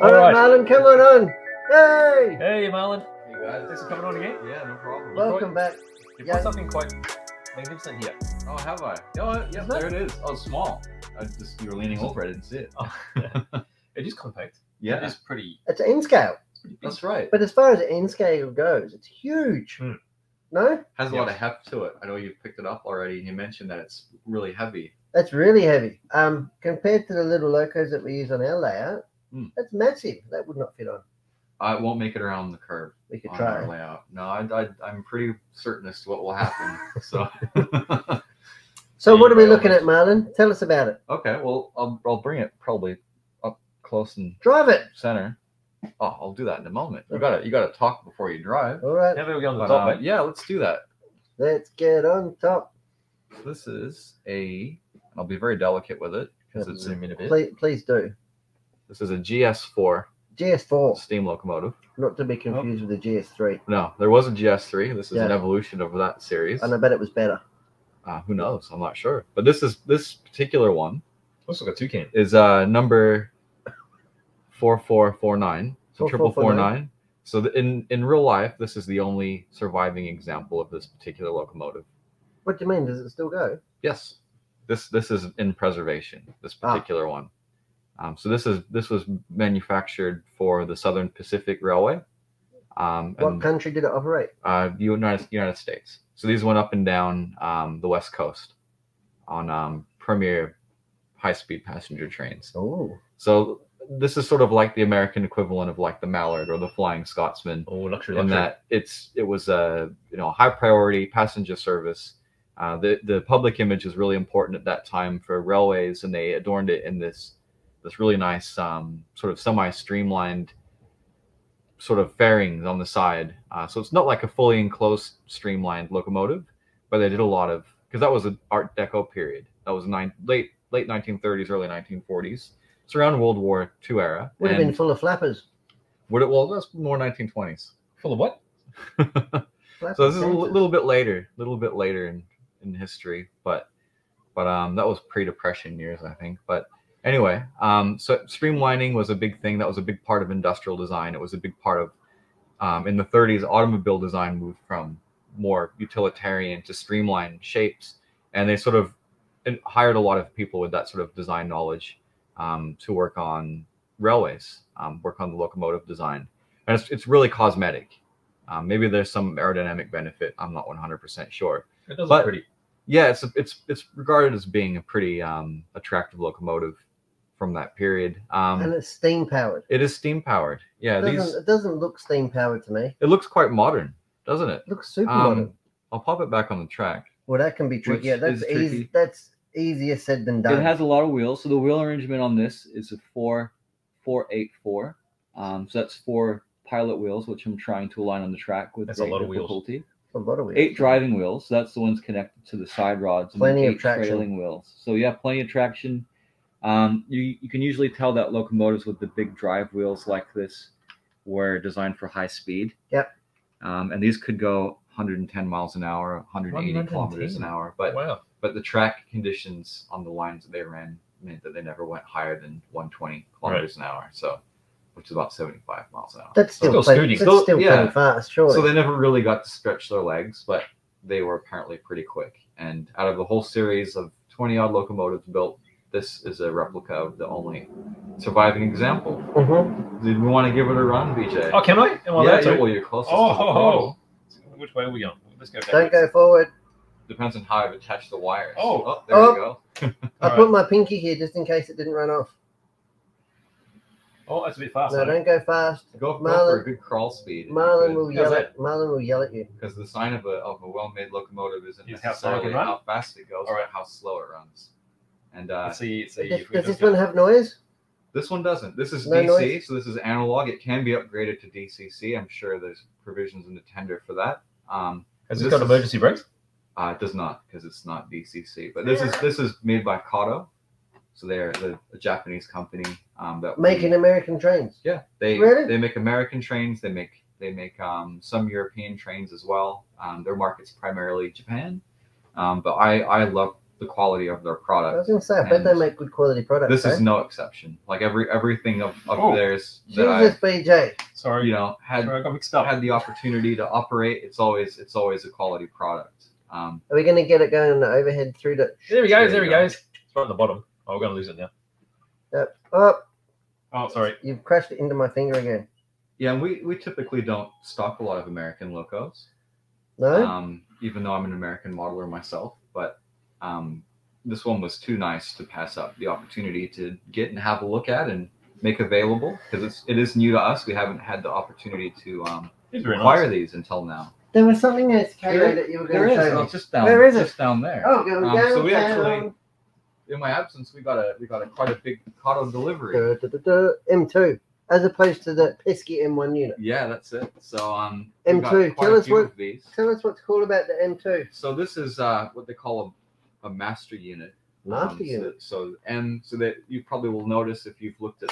All right, Marlin, come on. Hey! Hey, Marlin. Hey guys. Thanks for coming on again. Yeah, no problem. Welcome back. You've got something quite magnificent here. Oh, have I? Oh, yeah, there it is. Oh, small. You were leaning over. I didn't see it. Oh. It is compact. Yeah. It is pretty. It's an N scale. That's right. But as far as N scale goes, it's huge. No? Has a lot of heft to it. I know you picked it up already, and you mentioned that it's really heavy. That's really heavy. Compared to the little locos that we use on our layout, that's massive. That would not fit on. It won't make it around the curve. We could on try. our layout. No, I'm pretty certain as to what will happen. So. So what are we looking at, Marlin? Tell us about it. Okay, well, I'll bring it probably up close and Drive it. center. Oh, I'll do that in a moment. You gotta talk before you drive. All right. Now that we go on the top, mate. Yeah, let's do that. Let's get on top. This is I'll be very delicate with it because it's zoom in a bit. Please do. This is a GS4 GS4, steam locomotive. not to be confused with the GS3. No, there was a GS3. This is an evolution of that series. And I bet it was better. Who knows? I'm not sure. But this particular one. Looks like a toucan. Is number 4449. So 4449. So in real life, this is the only surviving example of this particular locomotive. What do you mean? Does it still go? Yes. This is in preservation. This particular one. So this was manufactured for the Southern Pacific Railway. What country did it operate? United States. So these went up and down the West Coast on premier high-speed passenger trains. Oh. So this is sort of like the American equivalent of like the Mallard or the Flying Scotsman. Oh, luxury. In that it was a high priority passenger service. The public image is really important at that time for railways, and they adorned it in this really nice sort of semi-streamlined sort of fairings on the side. So it's not like a fully enclosed streamlined locomotive, but they did a lot of, because that was an Art Deco period. That was late 1930s, early 1940s. It's around World War II era. Would have been full of flappers. Would it? Well, that's more 1920s. Full of what? So this is a little bit later in history, but that was pre-depression years, I think. But anyway, so streamlining was a big thing. That was a big part of industrial design. It was a big part of, in the 30s, automobile design moved from more utilitarian to streamlined shapes. And they sort of hired a lot of people with that sort of design knowledge to work on railways, work on the locomotive design. And it's really cosmetic. Maybe there's some aerodynamic benefit. I'm not 100% sure. It does look pretty. Yeah, it's regarded as being a pretty attractive locomotive from that period. And it's steam powered. It is steam powered. Yeah, it doesn't look steam powered to me. It looks quite modern, doesn't it? It looks super modern. I'll pop it back on the track. Well, that can be tricky. Yeah, that's easy. That's easier said than done. It has a lot of wheels. So the wheel arrangement on this is a 4-4-8-4. So that's 4 pilot wheels, which I'm trying to align on the track with a lot of difficulty. wheels. A lot of wheels. 8 driving wheels. So that's the ones connected to the side rods. Plenty and of traction. trailing wheels. So yeah, plenty of traction. You can usually tell that locomotives with the big drive wheels like this were designed for high speed. Yep. And these could go 110 miles an hour, 180 kilometers an hour. But the track conditions on the lines that they ran meant that they never went higher than 120 kilometers an hour. So, which is about 75 miles an hour. That's still pretty fast, surely. So they never really got to stretch their legs, but they were apparently pretty quick. And out of the whole series of 20-odd locomotives built, this is a replica of the only surviving example. Did we want to give it a run, BJ? Oh, can I? Yeah, well, you're closest. Which way are we going? Let's go back. Don't go forward. Depends on how I've attached the wires. Oh, there you go. I put my pinky here just in case it didn't run off. Oh, that's a bit fast. No, don't go fast. Go for a good crawl speed. Marlin will yell at you. Because the sign of a well-made locomotive isn't necessarily how fast it goes, but how slow it runs. And let's see. Does this one have noise? This one doesn't. This is No DC, noise? so this is analog. It can be upgraded to DCC. I'm sure there's provisions in the tender for that. Has this got emergency brakes? It does not, because it's not DCC. But this is made by Kato, so they're a Japanese company that making American trains. Yeah, they make American trains. They make some European trains as well. Their market's primarily Japan, but I love the quality of their product. I was going to say, I bet they make good quality products. This is no exception. Like everything of theirs that Jesus, BJ. Sorry, had I got mixed up. Had the opportunity to operate. It's always a quality product. Are we going to get it going on the overhead through the? There he goes. There he goes. It's right on the bottom. Oh, we're going to lose it now. Yep. Oh, sorry. You've crashed it into my finger again. Yeah, and we typically don't stock a lot of American locos. No. Even though I'm an American modeler myself, but this one was too nice to pass up the opportunity to get and have a look at and make available, because it is new to us. We haven't had the opportunity to acquire these until now. There was something else, Kato, that you were going to show me. Just down. Where is it? Just down there. Oh, go down. So we actually, in my absence, we got quite a big Kato delivery. M2, as opposed to the pesky M1 unit. Yeah, that's it. So M2. Tell us what's cool about the M2. So this is what they call a master unit. Master unit. So that you probably will notice if you've looked at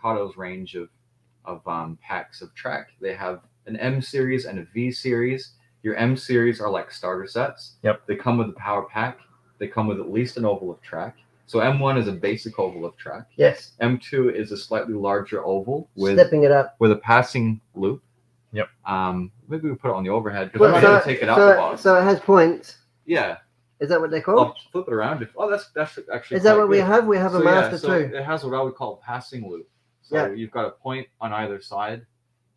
Kato's range of packs of track. They have an M series and a V series. Your M series are like starter sets. Yep. They come with a power pack. They come with at least an oval of track. So M1 is a basic oval of track. Yes. M2 is a slightly larger oval with stepping it up with a passing loop. Yep. Maybe we put it on the overhead because I'm not going to take it out the box. So it has points. Yeah. Is that what they're called? I'll flip it around. That's actually. Is that what we have? We have a master too. It has what I would call a passing loop. So you've got a point on either side,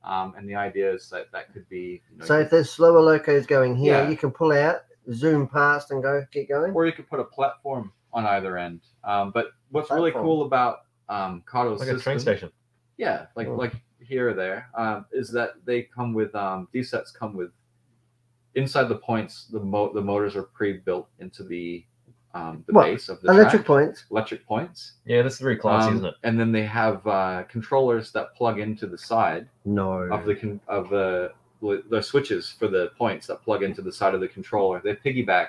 and the idea is that could be. So if there's slower locos going here, you can pull out, zoom past, and keep going. Or you could put a platform on either end. But what's really cool about Kato's like system, a train station. Yeah, like here or there, is that they come with these sets come with inside the points. The motors are pre-built into the base of the electric track. points. Electric points. Yeah, that's very classy, isn't it? And then they have controllers that plug into the side of the switches for the points that plug into the side of the controller. They piggyback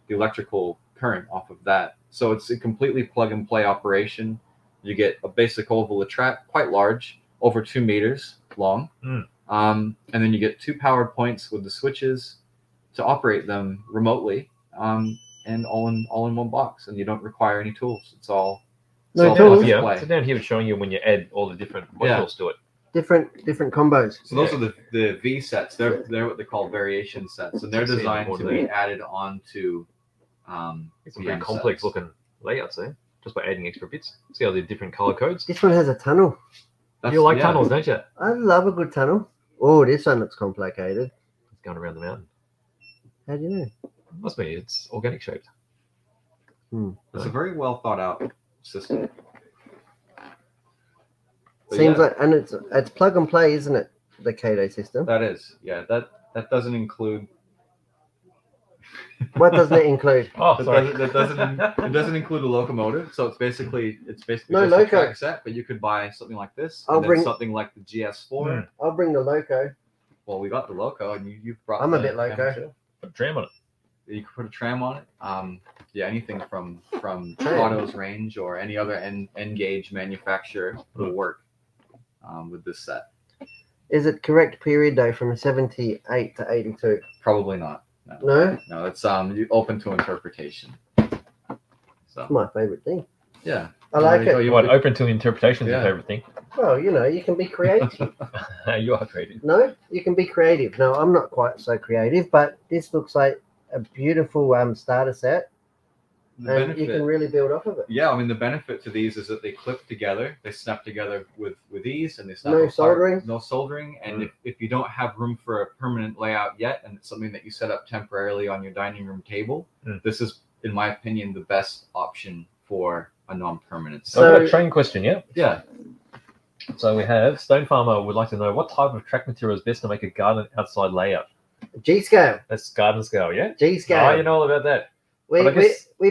the electrical current off of that. So it's a completely plug and play operation. You get a basic oval of track, quite large, over 2 meters long. And then you get 2 powered points with the switches to operate them remotely, and all in one box. And you don't require any tools. It's all tools. So down here it's showing you when you add all the different modules to it. Different combos. So those are the V sets. They're what they call variation sets, and they're designed to be added on to. It's some very complex looking layouts there, just by adding extra bits. See how the different color codes. This one has a tunnel. You like tunnels, don't you? I love a good tunnel. Oh, this one looks complicated. It's going around the mountain. How do you know? Must be. It's organic shaped. It's a very well thought out system. Seems like, and it's plug and play, isn't it? The Kato system. That is, yeah. That doesn't include. What doesn't it include? Oh, sorry. It doesn't include a locomotive, so it's basically no just loco. a track set. But you could buy something like this, something like the GS4. I'll bring the loco. Well, we got the loco, and you've brought. I'm a bit loco. Put a tram on it. You could put a tram on it. Anything from Kato's range or any other N gauge manufacturer will work with this set. Is it correct period though from 78 to 82? Probably not. No, it's open to interpretation. So it's my favorite thing. Yeah, I like it. You want open to interpretation is your favorite thing? Well, you can be creative. You are creative. No, you can be creative. No, I'm not quite so creative, but this looks like a beautiful starter set. And you can really build off of it. Yeah, I mean the benefit to these is that they clip together, they snap together with ease, and they snap no soldering. No soldering, and if you don't have room for a permanent layout yet, and it's something that you set up temporarily on your dining room table, this is, in my opinion, the best option for a non-permanent. So I've got a train question, yeah? Yeah. So we have Stone Farmer would like to know what type of track material is best to make a garden outside layout. G-scale. That's garden scale, yeah? G-scale. Oh, you know all about that. We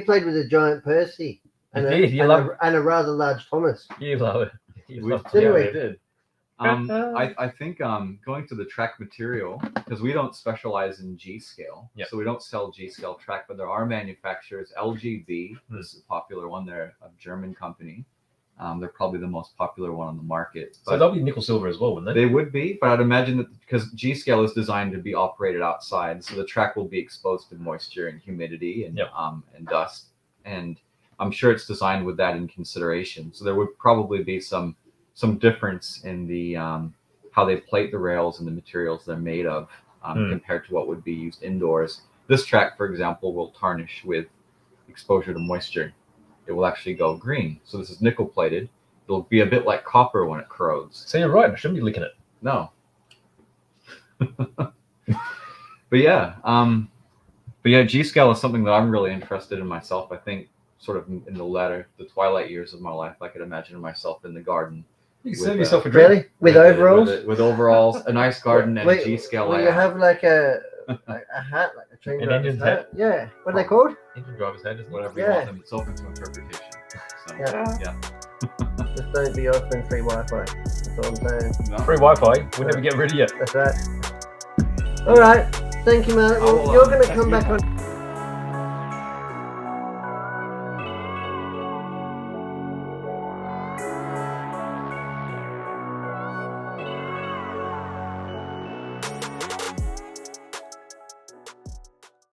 played with a giant Percy and a rather large Thomas. You love it. We did. I think going to the track material, because we don't specialize in G scale, so we don't sell G scale track, but there are manufacturers. LGV is a popular one. They're a German company. They're probably the most popular one on the market. So they'll be nickel silver as well, wouldn't they? They would be, but I'd imagine that because G-Scale is designed to be operated outside, so the track will be exposed to moisture and humidity and and dust. And I'm sure it's designed with that in consideration. So there would probably be some difference in the how they plate the rails and the materials they're made of compared to what would be used indoors. This track, for example, will tarnish with exposure to moisture. It will actually go green. So this is nickel plated. It'll be a bit like copper when it corrodes. So you're right. I shouldn't be licking it. No. But yeah, G-Scale is something that I'm really interested in myself. I think sort of in the twilight years of my life, I could imagine myself in the garden. You can serve yourself a drink. Really? With overalls? With overalls, a nice garden, and a G-Scale layout. You have like a hat, like a train driver's hat? Yeah. What are they called? Engine driver's hat, isn't it? Whatever you want them. It's open to interpretation. So, yeah. Just don't be offering free Wi-Fi. That's all I'm saying. No. Free Wi-Fi? We'll never get rid of you. That's right. All right. Thank you, man. Well, you're going to come back on.